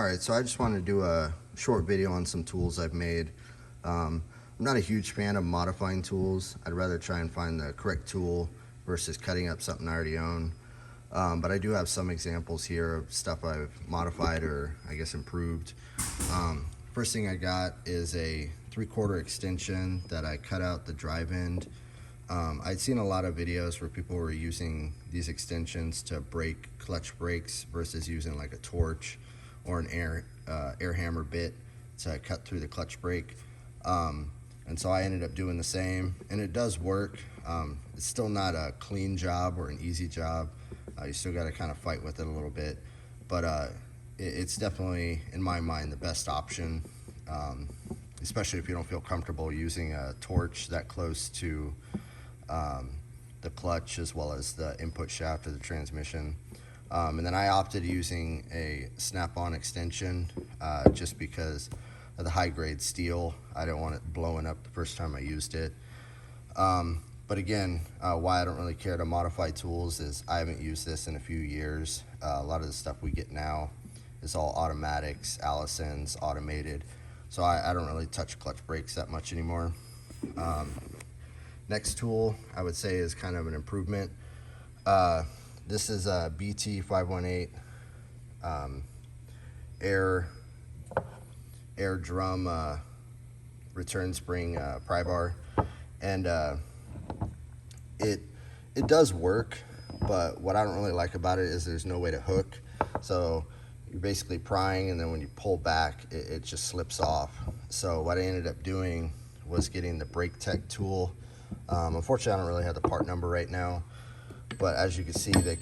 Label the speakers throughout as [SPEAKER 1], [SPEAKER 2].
[SPEAKER 1] Alright, so I just wanted to do a short video on some tools I've made. I'm not a huge fan of modifying tools. I'd rather try and find the correct tool versus cutting up something I already own. But I do have some examples here of stuff I've modified or I guess improved. First thing I got is a 3/4 extension that I cut out the drive end. I'd seen a lot of videos where people were using these extensions to break clutch brakes versus using like a torch or an air hammer bit to cut through the clutch brake. And so I ended up doing the same, and it does work. It's still not a clean job or an easy job. You still got to kind of fight with it a little bit, but it's definitely, in my mind, the best option, especially if you don't feel comfortable using a torch that close to the clutch as well as the input shaft of the transmission. And then I opted using a snap-on extension just because of the high-grade steel. I didn't want it blowing up the first time I used it. But again, why I don't really care to modify tools is I haven't used this in a few years. A lot of the stuff we get now is all automatics, Allisons, automated. So I don't really touch clutch brakes that much anymore. Next tool I would say is kind of an improvement. This is a BT 518 air drum return spring pry bar, and it does work, but what I don't really like about it is there's no way to hook. So you're basically prying, and then when you pull back, it just slips off. So what I ended up doing was getting the Brake Tech tool. Unfortunately, I don't really have the part number right now, but as you can see, they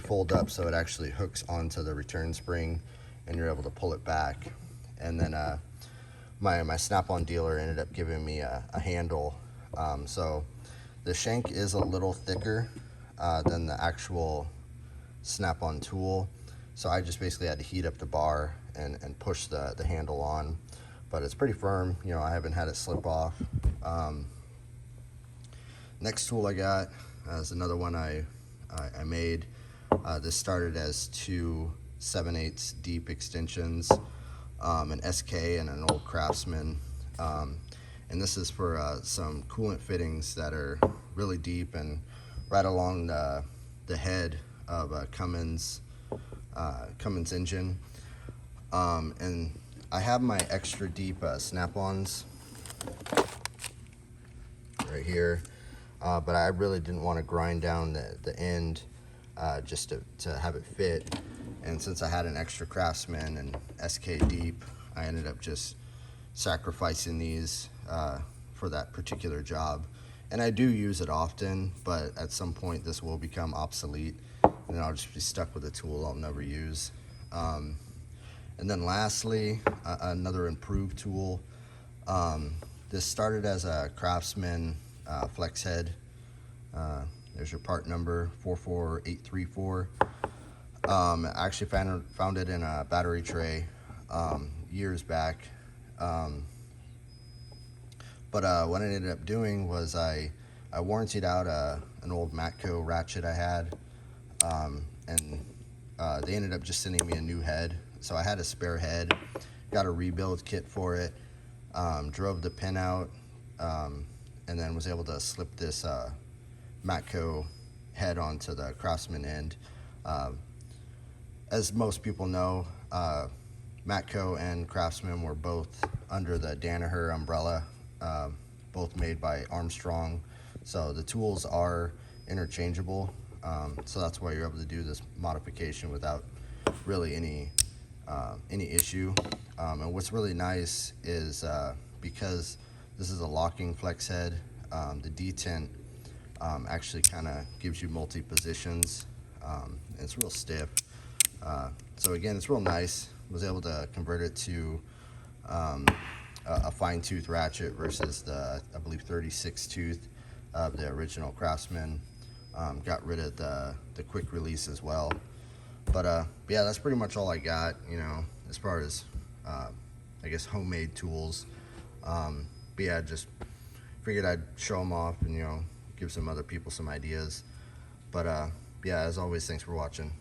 [SPEAKER 1] fold up so it actually hooks onto the return spring, and you're able to pull it back. And then my snap-on dealer ended up giving me a handle. So the shank is a little thicker than the actual snap-on tool. So I just basically had to heat up the bar and push the handle on. But it's pretty firm, you know, I haven't had it slip off. Next tool I got is another one I made. This started as two 7/8 deep extensions, an SK and an old Craftsman. And this is for some coolant fittings that are really deep and right along the head of a Cummins engine. And I have my extra deep snap-ons right here, but I really didn't want to grind down the end just to have it fit. And since I had an extra Craftsman and SK deep, I ended up just sacrificing these for that particular job. And I do use it often, but at some point this will become obsolete, and then I'll just be stuck with a tool I'll never use. And then lastly, another improved tool. This started as a Craftsman flex head. There's your part number, 44834. I actually found it in a battery tray years back. But what I ended up doing was I warrantied out an old Matco ratchet I had, and they ended up just sending me a new head. So I had a spare head, got a rebuild kit for it, drove the pin out, and then was able to slip this Matco head onto the Craftsman end. As most people know, Matco and Craftsman were both under the Danaher umbrella, both made by Armstrong. So the tools are interchangeable. So that's why you're able to do this modification without really any issue. And what's really nice is because this is a locking flex head, the detent actually kind of gives you multi positions. It's real stiff. So again, it's real nice. Was able to convert it to a fine tooth ratchet versus the, I believe, 36 tooth of the original Craftsman. Got rid of the quick release as well. But yeah, that's pretty much all I got, you know, as far as I guess homemade tools. But yeah, just figured I'd show them off and, you know, give some other people some ideas. But yeah, as always, thanks for watching.